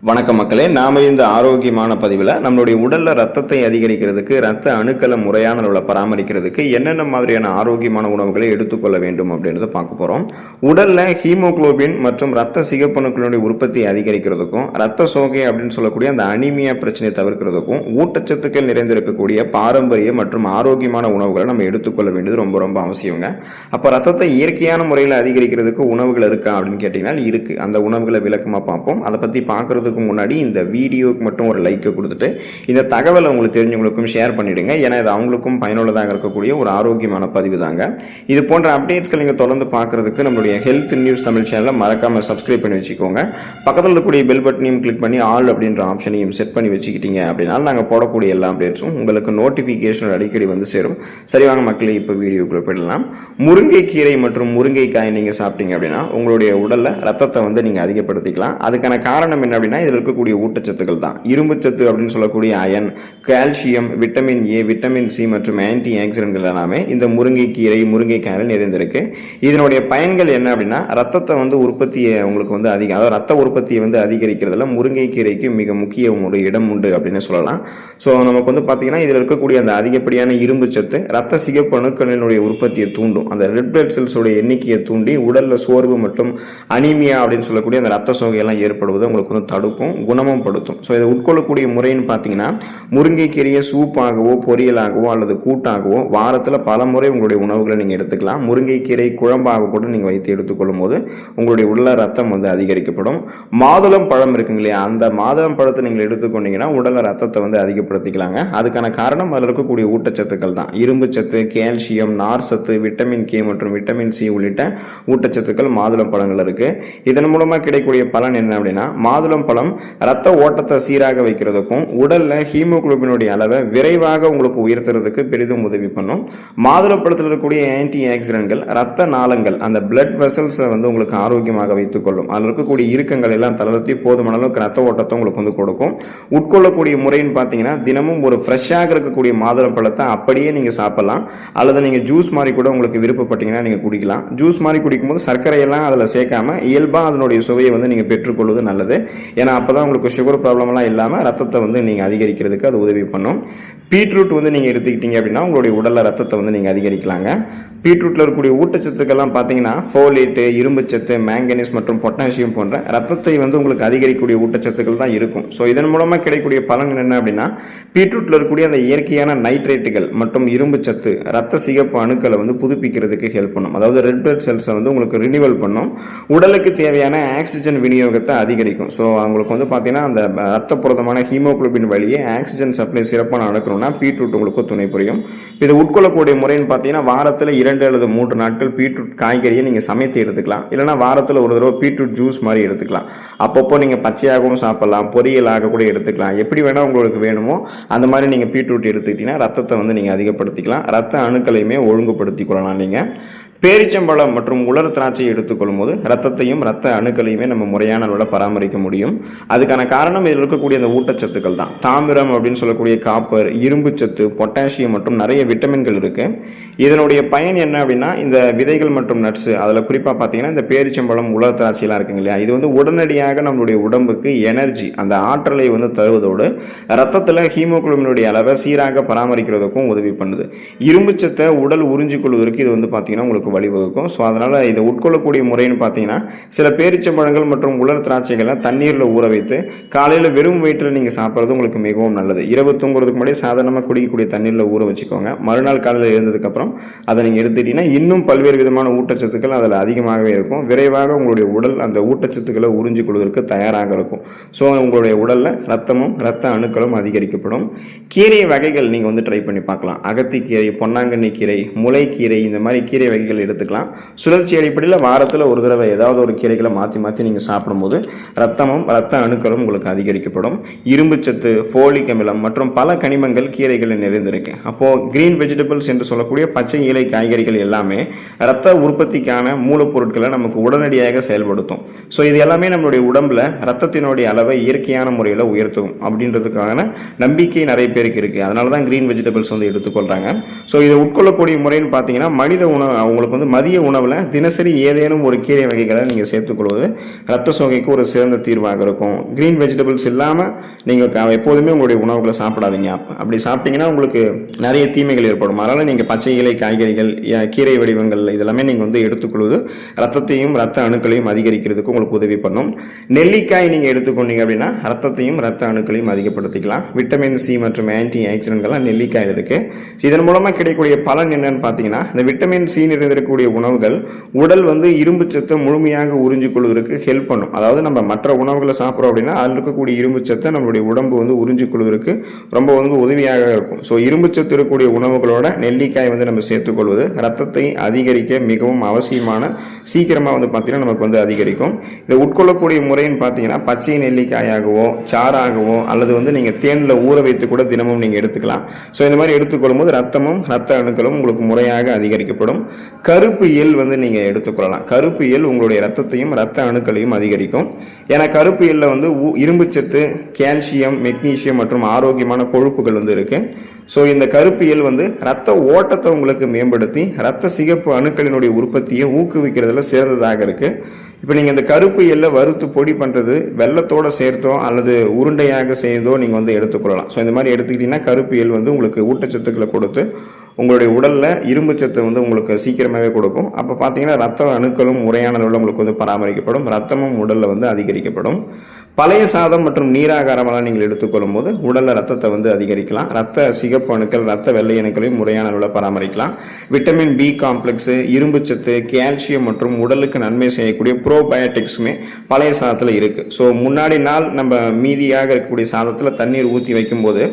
வணக்கம் மக்களே, நாம இந்த ஆரோக்கியமான பதிவில் நம்மளுடைய உடல்ல ரத்தத்தை அதிகரிக்கிறதுக்கு, ரத்த அணுக்களை முறையான அளவில் பராமரிக்கிறதுக்கு என்னென்ன மாதிரியான ஆரோக்கியமான உணவுகளை எடுத்துக்கொள்ள வேண்டும் அப்படின்றத பார்க்க போறோம். உடல்ல ஹீமோகுளோபின் மற்றும் ரத்த சிகப்பணுக்களுடைய உற்பத்தியை அதிகரிக்கிறதுக்கும், ரத்த சோகை அப்படின்னு சொல்லக்கூடிய அந்த அனிமியா பிரச்சனையை தவிர்க்கிறதுக்கும் ஊட்டச்சத்துக்கள் நிறைந்திருக்கக்கூடிய பாரம்பரிய மற்றும் ஆரோக்கியமான உணவுகளை நம்ம எடுத்துக்கொள்ள வேண்டியது ரொம்ப ரொம்ப அவசியங்க. அப்போ ரத்தத்தை இயற்கையான முறையில் அதிகரிக்கிறதுக்கு உணவுகள் இருக்கா அப்படின்னு கேட்டீங்கன்னா இருக்கு. அந்த உணவுகளை விளக்கமாக பார்ப்போம். அதை பற்றி பார்க்கறதுக்கு முன்னாடி இந்த வீடியோக்கு மட்டும் ஒரு லைக் கொடுத்துட்டு இந்த தகவலை உங்களுக்கு தெரிஞ்சவங்களுக்கும் ஷேர் பண்ணிடுங்க. ஏன்னா இது அவங்களுக்கும் பயனுள்ளதாக இருக்கக்கூடிய ஒரு ஆரோக்கியமான பதிவு தாங்க. இது போன்ற அப்டேட்ஸ்கள் நீங்கள் தொடர்ந்து பார்க்கறதுக்கு நம்மளுடைய ஹெல்த் நியூஸ் தமிழ் சேனலை மறக்காம சப்ஸ்கிரைப் பண்ணி வச்சுக்கோங்க. பக்கத்தில் இருக்கக்கூடிய பெல் பட்டனையும் கிளிக் பண்ணி ஆல் அப்படின்ற ஆப்ஷனையும் செட் பண்ணி வச்சுக்கிட்டீங்க அப்படின்னா நாங்கள் போடக்கூடிய எல்லா அப்டேட்ஸும் உங்களுக்கு நோட்டிஃபிகேஷன் அடிக்கடி வந்து சேரும். சரிவாங்க மக்களே, இப்போ வீடியோக்குள்ள போயிடலாம். முருங்கைக்கீரை மற்றும் முருங்கைக்காய் நீங்கள் சாப்பிட்டீங்க அப்படின்னா உங்களுடைய உடலில் ரத்தத்தை வந்து நீங்கள் அதிகப்படுத்திக்கலாம். அதுக்கான காரணம் என்ன அப்படின்னா இதில் இருக்கக்கூடிய ஊட்டச்சத்துக்கள் தான். இரும்புச்சத்து அப்படின்னு சொல்லக்கூடிய iron, calcium, vitamin A, vitamin C மற்றும் ஆன்டி ஆக்சிடென்ட்கள் எல்லாமே இந்த முருங்கைக்கீரை முருங்கைக்காயில் நிறைந்திருக்கு. இதனுடைய பயன்கள் என்ன அப்படின்னா ரத்தத்தை வந்து உற்பத்தியை உங்களுக்கு வந்து அதாவது ரத்த உற்பத்தியை வந்து அதிகரிக்கிறதுல முருங்கைக்கீரைக்கு மிக முக்கிய ஒரு இடம் உண்டு அப்படின்னு சொல்லலாம். ஸோ நமக்கு வந்து பார்த்தீங்கன்னா இதில் இருக்கக்கூடிய அந்த அதிகப்படியான இரும்புச்சத்து ரத்த சிகப்பு அணுக்களினுடைய உற்பத்தியை தூண்டும். அந்த ரெட் பிளட் செல்ஸோட எண்ணிக்கையை தூண்டி உடல்ல சோர்வு மற்றும் அனீமியா அப்படின்னு சொல்லக்கூடிய அந்த ரத்த சோகையெல்லாம் ஏற்படுவதை உங்களுக்கு வந்து தடுக்கும், குணமும் படுத்தும். ஸோ இதை உட்கொள்ளக்கூடிய முறைன்னு பார்த்தீங்கன்னா முருங்கைக்கீரையை சூப்பாகவோ பொரியலாகவோ அல்லது கூட்டாகவோ வாரத்தில் பல முறை உங்களுடைய உணவுகளை நீங்கள் எடுத்துக்கலாம். முருங்கைக்கீரை குழம்பாக கூட நீங்கள் வைத்து எடுத்துக்கொள்ளும் போது உங்களுடைய உடல் ரத்தம் வந்து அதிகரிக்கப்படும். மாதுளம் பழம் இருக்குங்க இல்லையா, அந்த மாதுளம் பழத்தை நீங்கள் எடுத்துக்கொண்டீங்கன்னா உடல்ல ரத்தத்தை வந்து அதிகப்படுத்திக்கலாங்க. அதுக்கான காரணம் அதில் இருக்கக்கூடிய ஊட்டச்சத்துக்கள் தான். இரும்பு சத்து, கால்சியம், நார் சத்து, விட்டமின் கே மற்றும் விட்டமின் சி உள்ளிட்ட ஊட்டச்சத்துக்கள் மாதுளம் பழங்கள் இருக்கு. இதன் மூலமாக கிடைக்கக்கூடிய பலன் என்ன அப்படின்னா மாதுளம் பழம் ரத்த ஓட்டத்தை சீராக வைக்கிறதுக்கும் உடல்ல ஹீமோகுளோபினுடைய அளவை விரைவாக உங்களுக்கு உயர்த்துறதுக்கு பெரிதும் உதவி பண்ணும். மாதுளம் பழத்தில் இருக்கக்கூடிய ஆன்டி ஆக்சிடென்ட்கள் ரத்த நாளங்கள், அந்த பிளட் வெசல்ஸை வந்து உங்களுக்கு ஆரோக்கியமாக வைத்துக் கொள்ளும். அதில் இருக்கக்கூடிய இறுக்கங்கள் எல்லாம் தளர்த்தி போதுமான அளவுக்கு ரத்த ஓட்டத்தை உங்களுக்கு வந்து கொடுக்கும். உட்கொள்ளக்கூடிய முறைன்னு பார்த்தீங்கன்னா தினமும் ஒரு ஃப்ரெஷ்ஷாக இருக்கக்கூடிய மாதுளம் பழத்தை அப்படியே நீங்கள் சாப்பிடலாம், அல்லது நீங்கள் ஜூஸ் மாதிரி கூட உங்களுக்கு விருப்பப்பட்டீங்கன்னா நீங்கள் குடிக்கலாம். ஜூஸ் மாதிரி குடிக்கும்போது சர்க்கரையெல்லாம் அதில் சேர்க்காம இயல்பாக அதனுடைய சுவையை வந்து நீங்கள் பெற்றுக்கொள்வது நல்லது. ஏன்னா அப்போதான் உங்களுக்கு சுகர் ப்ராப்ளம்லாம் இல்லாமல் ரத்தத்தை வந்து நீங்கள் அதிகரிக்கிறதுக்கு அது உதவி பண்ணும். பீட்ரூட் வந்து நீங்கள் எடுத்துக்கிட்டீங்க அப்படின்னா உங்களுடைய உடலில் ரத்தத்தை வந்து நீங்கள் அதிகரிக்கலாங்க. பீட்ரூட்டில் இருக்கக்கூடிய ஊட்டச்சத்துக்கெல்லாம் பார்த்தீங்கன்னா ஃபோலேட்டு, இரும்புச்சத்து, மேங்கனீஸ் மற்றும் பொட்டாசியம் போன்ற ரத்தத்தை வந்து உங்களுக்கு அதிகரிக்கக்கூடிய ஊட்டச்சத்துக்கள் தான் இருக்கும். ஸோ இதன் மூலமாக கிடைக்கக்கூடிய பலன் என்ன அப்படின்னா பீட்ரூட்டில் இருக்கக்கூடிய அந்த இயற்கையான நைட்ரேட்டுகள் மற்றும் இரும்புச்சத்து ரத்த சிகப்பு அணுக்களை வந்து புதுப்பிக்கிறதுக்கு ஹெல்ப் பண்ணும். அதாவது ரெட் பிளட் செல்ஸை வந்து உங்களுக்கு ரினிவல் பண்ணும். உடலுக்கு தேவையான ஆக்சிஜன் விநியோகத்தை அதிகரிக்கும். ஸோ அவங்களுக்கு வந்து பார்த்தீங்கன்னா அந்த ரத்த புரதமான ஹீமோகுளோபின் வழியே ஆக்சிஜன் சப்ளை சிறப்பாக நடக்கணும்னா பீட்ரூட் உங்களுக்கு துணை புரியும். இதை உட்கொள்ளக்கூடிய முறைன்னு பார்த்தீங்கன்னா வாரத்தில் 2 அல்லது 3 நாட்கள் பீட்ரூட் காய்கறியை நீங்கள் சமைத்து எடுத்துக்கலாம். இல்லைனா வாரத்தில் ஒரு தடவை பீட்ரூட் ஜூஸ் மாதிரி எடுத்துக்கலாம். அப்பப்போ நீங்கள் பச்சையாகவும் சாப்பிடலாம், பொரியலாக கூட எடுத்துக்கலாம். எப்படி வேணால் உங்களுக்கு வேணுமோ அந்த மாதிரி நீங்கள் பீட்ரூட் எடுத்துக்கிட்டீங்கன்னா ரத்தத்தை வந்து நீங்கள் அதிகப்படுத்திக்கலாம். ரத்த அணுக்களையுமே ஒழுங்குபடுத்திக் கொள்ளலாம். நீங்கள் பேரிச்சம்பழம் மற்றும் உலர் திராட்சையை எடுத்துக்கொள்ளும் போது ரத்தத்தையும் ரத்த அணுக்களையுமே நம்ம முறையான அளவில் பராமரிக்க முடியும். அதுக்கான காரணம் இதில் இருக்கக்கூடிய அந்த ஊட்டச்சத்துக்கள் தான். தாமிரம் அப்படின்னு சொல்லக்கூடிய காப்பர், இரும்பு சத்து, பொட்டாசியம் மற்றும் நிறைய விட்டமின்கள் இருக்கு. இதனுடைய பயன் என்ன அப்படின்னா இந்த விதைகள் மற்றும் நட்ஸ், அதில் குறிப்பாக பார்த்தீங்கன்னா இந்த பேரிச்சம்பழம், உலர் திராட்சையெல்லாம் இருக்குங்க இல்லையா, இது வந்து உடனடியாக நம்மளுடைய உடம்புக்கு எனர்ஜி, அந்த ஆற்றலை வந்து தருவதோடு ரத்தத்தில் ஹீமோகுளோபினுடைய அளவை சீராக பராமரிக்கிறதுக்கும் உதவி பண்ணுது. இரும்பு சத்தை உடல் உறிஞ்சிக் கொள்வதற்கு இது வந்து பார்த்தீங்கன்னா உங்களுக்கு வழிவகுக்கும். ஸோ அதனால் இதை உட்கொள்ளக்கூடிய முறைன்னு பார்த்தீங்கன்னா சில பேரிச்சம்பழங்கள் மற்றும் உலர் திராட்சைகளை தண்ணீரில் ஊற வைத்து காலையில் வெறும் வயிற்றில் நீங்கள் சாப்பிட்றது உங்களுக்கு மிகவும் நல்லது. இரவு தூங்குறதுக்கு முன்னாடி சாதாரணமாக குடிக்கக்கூடிய தண்ணீரில் ஊற வச்சுக்கோங்க. மறுநாள் காலையில் எழுந்ததுக்கப்புறம் அதை நீங்கள் எடுத்துக்கிட்டீங்கன்னா இன்னும் பல்வேறு விதமான ஊட்டச்சத்துக்கள் அதில் அதிகமாகவே இருக்கும். விரைவாக உங்களுடைய உடல் அந்த ஊட்டச்சத்துக்களை உறிஞ்சிக் கொள்வதற்கு தயாராக இருக்கும். ஸோ உங்களுடைய உடலில் ரத்தமும் ரத்த அணுக்களும் அதிகரிக்கப்படும். கீரை வகைகள் நீங்கள் வந்து ட்ரை பண்ணி பார்க்கலாம். அகத்திக்கீரை, பொன்னாங்கண்ணி கீரை, முளைக்கீரை, இந்த மாதிரி கீரை வகைகள் எடுத்துக்கலாம். சுழற்சி அடிப்படையில் வாரத்தில் ஒரு தடவை ஏதாவது ஒரு கீரைகளை மாற்றி மாற்றி நீங்கள் சாப்பிடும்போது ரத்தமும் ரத்த அணுக்களும் உங்களுக்கு அதிகரிக்கப்படும். இரும்பு சத்து, ஃபோலிக் அமிலம் மற்றும் பல கனிமங்கள் கீரைகளில் நிறைந்திருக்கு. அப்போது கிரீன் வெஜிடபிள்ஸ் என்று சொல்லக்கூடிய பச்சை இலை காய்கறிகள் எல்லாமே ரத்த உற்பத்திக்கான மூலப்பொருட்களை நமக்கு உடனடியாக செயல்படுத்தும். ஸோ இது எல்லாமே நம்மளுடைய உடம்புல ரத்தத்தினுடைய அளவை இயற்கையான முறையில் உயர்த்தும் அப்படின்றதுக்கான நம்பிக்கை நிறைய பேருக்கு இருக்குது. அதனால தான் கிரீன் வெஜிடபிள்ஸ் வந்து எடுத்துக்கொள்கிறாங்க. ஸோ இதை உட்கொள்ளக்கூடிய முறைன்னு பார்த்தீங்கன்னா மனித உணவு உங்களுக்கு உங்களுக்கு வந்து மதிய உணவில் தினசரி ஏதேனும் ஒரு கீரை வகைகளை நீங்கள் சேர்த்துக்கொள்வது ரத்த சோகைக்கு ஒரு சிறந்த தீர்வாக இருக்கும். கிரீன் வெஜிடபிள்ஸ் இல்லாமல் நீங்கள் எப்போதுமே உங்களுடைய உணவுகளை சாப்பிடாதீங்க. அப்படி சாப்பிட்டீங்கன்னா உங்களுக்கு நிறைய தீமைகள் ஏற்படும். அதனால் நீங்கள் பச்சை இலை காய்கறிகள், கீரை வடிவங்கள் இதெல்லாமே நீங்கள் வந்து எடுத்துக்கொள்வது ரத்தத்தையும் ரத்த அணுக்களையும் அதிகரிக்கிறதுக்கு உங்களுக்கு உதவி பண்ணும். நெல்லிக்காய் நீங்கள் எடுத்துக்கொண்டீங்க அப்படின்னா ரத்தத்தையும் ரத்த அணுக்களையும் அதிகப்படுத்திக்கலாம். விட்டமின் சி மற்றும் ஆன்டி ஆக்சிடென்ட்கள்லாம் நெல்லிக்காய் இருக்கு. இதன் மூலமாக கிடைக்கக்கூடிய பலன் என்னன்னு பார்த்தீங்கன்னா, இந்த விட்டமின் சி நிறைந்திருக்கக்கூடிய உணவுகள் உடல் வந்து இரும்பு சத்தை முழுமையாக உறிஞ்சிக் கொள்வதற்கு ஹெல்ப் பண்ணும். அதாவது நம்ம மற்ற உணவுகளை சாப்பிட்றோம் அப்படின்னா அதில் இருக்கக்கூடிய இரும்பு சத்தை நம்மளுடைய உடம்பு வந்து உறிஞ்சிக் கொள்வதற்கு ரொம்ப வந்து உதவியாக இருக்கும். ஸோ இரும்பு சத்து இருக்கக்கூடிய உணவுகளோட நெல்லிக்காய் வந்து நம்ம சேர்த்துக்கொள்வது ரத்தத்தை அதிகரிக்க மிகவும் அவசியமான, சீக்கிரமாக வந்து பார்த்தீங்கன்னா நமக்கு வந்து அதிகரிக்கும். இதை உட்கொள்ளக்கூடிய முறைன்னு பார்த்தீங்கன்னா பச்சை நெல்லிக்காயாகவோ சாறாகவோ அல்லது வந்து நீங்கள் தேனில் ஊற வைத்து கூட தினமும் நீங்கள் எடுத்துக்கலாம். ஸோ இந்த மாதிரி எடுத்துக்கொள்ளும் போது ரத்தமும் ரத்த அணுக்களும் உங்களுக்கு முறையாக அதிகரிக்கப்படும். கருப்பு எள் வந்து நீங்கள் எடுத்துக்கொள்ளலாம். கருப்பு எள் உங்களுடைய ரத்தத்தையும் ரத்த அணுக்களையும் அதிகரிக்கும். ஏன்னா கருப்பு எள்ளில் வந்து இரும்புச்சத்து, கால்சியம், மெக்னீசியம் மற்றும் ஆரோக்கியமான கொழுப்புகள் வந்து இருக்கு. ஸோ இந்த கருப்பு எள் வந்து ரத்த ஓட்டத்தை உங்களுக்கு மேம்படுத்தி ரத்த சிகப்பு அணுக்களினுடைய உற்பத்தியை ஊக்குவிக்கிறதுல சிறந்ததாக இருக்கு. இப்போ நீங்கள் இந்த கருப்பு எள்ளை வறுத்து பொடி பண்ணுறது வெள்ளத்தோடு சேர்த்தோ அல்லது உருண்டையாக செய்தோ நீங்கள் வந்து எடுத்துக்கொள்ளலாம். ஸோ இந்த மாதிரி எடுத்துக்கிட்டிங்கன்னா கருப்பு எள் வந்து உங்களுக்கு ஊட்டச்சத்துக்களை கொடுத்து உங்களுடைய உடலில் இரும்பு சத்தை வந்து உங்களுக்கு சீக்கிரமாகவே கொடுக்கும். அப்போ பார்த்தீங்கன்னா ரத்த அணுக்களும் முறையான அளவில் உங்களுக்கு வந்து பராமரிக்கப்படும், ரத்தமும் உடலில் வந்து அதிகரிக்கப்படும். பழைய சாதம் மற்றும் நீராகாரமெல்லாம் நீங்கள் எடுத்துக்கொள்ளும் போது உடலில் ரத்தத்தை வந்து அதிகரிக்கலாம். ரத்த சிகப்பு அணுக்கள், ரத்த வெள்ளை அணுக்களையும் முறையான அளவில் பராமரிக்கலாம். விட்டமின் பி காம்ப்ளெக்ஸு, இரும்பு சத்து, கால்சியம் மற்றும் உடலுக்கு நன்மை செய்யக்கூடிய ப்ரோபயோட்டிக்ஸுமே பழைய சாதத்தில் இருக்குது. ஸோ முன்னாடி நாள் நம்ம மீதியாக இருக்கக்கூடிய சாதத்தில் தண்ணீர் ஊற்றி வைக்கும்போது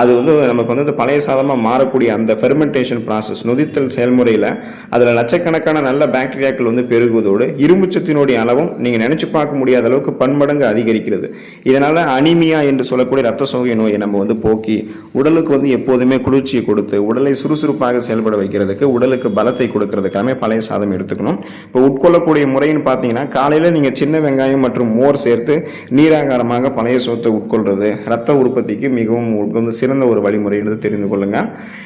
அது வந்து நமக்கு வந்து பழைய சாதமாக மாறக்கூடிய அந்த ஃபெர்மெண்டேஷன் ப்ராசஸ், நொதித்தல் செயல்முறையில் அதில் லட்சக்கணக்கான நல்ல பாக்டீரியாக்கள் வந்து பெருகுவதோடு இரும்பு சத்தினுடைய அளவும் நீங்கள் நினச்சி பார்க்க முடியாத அளவுக்கு பன்மடங்கு அதிகரிக்கிறது. இதனால் அனிமியா என்று சொல்லக்கூடிய ரத்த சோகை நோயை நம்ம வந்து போக்கி உடலுக்கு வந்து எப்போதுமே குளிர்ச்சியை கொடுத்து உடலை சுறுசுறுப்பாக செயல்பட வைக்கிறதுக்கு, உடலுக்கு பலத்தை கொடுக்கறதுக்காக பழைய சாதம் எடுத்துக்கணும். இப்போ உட்கொள்ளக்கூடிய முறைன்னு பார்த்தீங்கன்னா காலையில் நீங்கள் சின்ன வெங்காயம் மற்றும் மோர் சேர்த்து நீராகாரமாக பழைய சோத்தை உட்கொள்வது ரத்த உற்பத்திக்கு மிகவும் வந்து சிறந்த ஒரு வழிமுறை என்று தெரிந்து கொள்ளுங்க.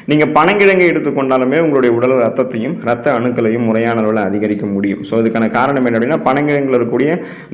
நீங்க பனங்கிழங்கை எடுத்துக்கொண்டாலுமே உங்களுடைய உடல் ரத்தத்தையும் ரத்த அணுக்களையும் முறையான அளவில் அதிகரிக்க முடியும். ஸோ இதுக்கான காரணம் என்ன அப்படின்னா பனங்கிழங்கில் இருக்கக்கூடிய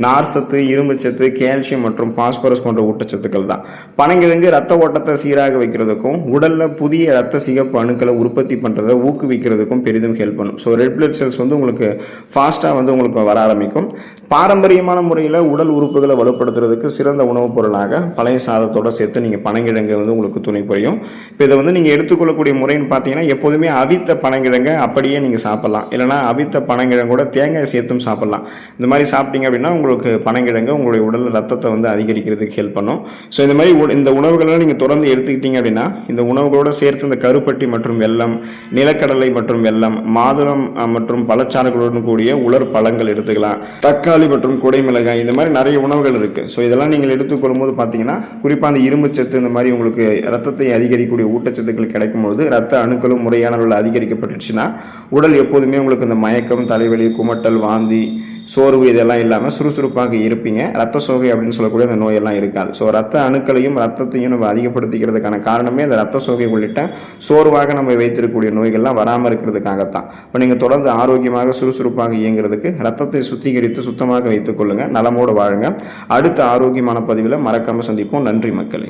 நார் சத்து, இரும்பு சத்து, கால்சியம் மற்றும் பாஸ்பரஸ் போன்ற ஊட்டச்சத்துக்கள் தான். பனங்கிழங்கு ரத்த ஓட்டத்தை சீராக வைக்கிறதுக்கும் உடல்ல புதிய ரத்த சிகப்பு அணுக்களை உற்பத்தி பண்றதை ஊக்குவிக்கிறதுக்கும் பெரிதும் ஹெல்ப் பண்ணும். ஸோ ரெட் பிளட் செல்ஸ் வந்து உங்களுக்கு ஃபாஸ்டா வந்து உங்களுக்கு வர ஆரம்பிக்கும். பாரம்பரியமான முறையில் உடல் உறுப்புகளை வலுப்படுத்துறதுக்கு சிறந்த உணவுப் பொருளாக பழைய சாதத்தோட சேர்த்து நீங்கள் பனங்கிழங்கை வந்து உங்களுக்கு துணை புரியும். இப்போ இதை வந்து நீங்கள் எடுத்துக்கொள்ளக்கூடிய முறைன்னு பார்த்தீங்கன்னா எப்போதுமே அவித்த பனங்கிழங்கை அப்படியே நீங்கள் சாப்பிடலாம், இல்லைனா அவித்த பனங்கிழங்கோட தேங்காய் சேர்த்தும் சாப்பிடலாம். இந்த மாதிரி சாப்பிட்டீங்க அப்படின்னா உங்களுக்கு பனங்கிழங்கு உங்களுடைய உடல் ரத்தத்தை வந்து அதிகரிக்கிறதுக்கு ஹெல்ப் பண்ணும். ஸோ இந்த மாதிரி இந்த உணவுகளை நீங்கள் தொடர்ந்து எடுத்துக்கிட்டீங்க அப்படின்னா இந்த உணவுகளோட சேர்த்து இந்த கருப்பட்டி மற்றும் வெல்லம், நிலக்கடலை மற்றும் வெல்லம், மாதுளம் மற்றும் பழச்சாறுகளுடன் கூடிய உலர் பழங்கள் எடுத்துக்கலாம். தக்காளி மற்றும் குடைமிளகாய், இந்த மாதிரி நிறைய உணவுகள் இருக்கு. ஸோ இதெல்லாம் நீங்கள் எடுத்துக்கொள்ளும் போது பார்த்தீங்கன்னா குறிப்பாக அந்த இரும்பு சத்து, இந்த மாதிரி உங்களுக்கு ரத்தத்தை அதிகரிக்கக்கூடிய ஊட்டச்சத்துக்கள் கிடைக்கும்போது ரத்த அணுக்களும் முறையான அளவில் அதிகரிக்கப்பட்டுச்சுன்னா உடல் எப்போதுமே உங்களுக்கு இந்த மயக்கம், தலைவலி, குமட்டல், வாந்தி, சோர்வு இதெல்லாம் இல்லாமல் சுறுசுறுப்பாக இருப்பீங்க. ரத்த சோகை அப்படின்னு சொல்லக்கூடிய அந்த நோயெல்லாம் இருக்காது. ஸோ ரத்த அணுக்களையும் ரத்தத்தையும் நம்ம அதிகப்படுத்திக்கிறதுக்கான காரணமே அந்த ரத்த சோகை உள்ளிட்ட சோர்வாக நம்ம வைத்திருக்கக்கூடிய நோய்கள்லாம் வராமல் இருக்கிறதுக்காகத்தான். இப்போ நீங்கள் தொடர்ந்து ஆரோக்கியமாக சுறுசுறுப்பாக இயங்குறதுக்கு ரத்தத்தை சுத்திகரித்து சுத்தமாக வைத்துக் கொள்ளுங்க. நலமோடு வாழுங்க. அடுத்த ஆரோக்கியமான பதிவில் மறக்காமல் சந்திப்போம். நன்றி மக்களே.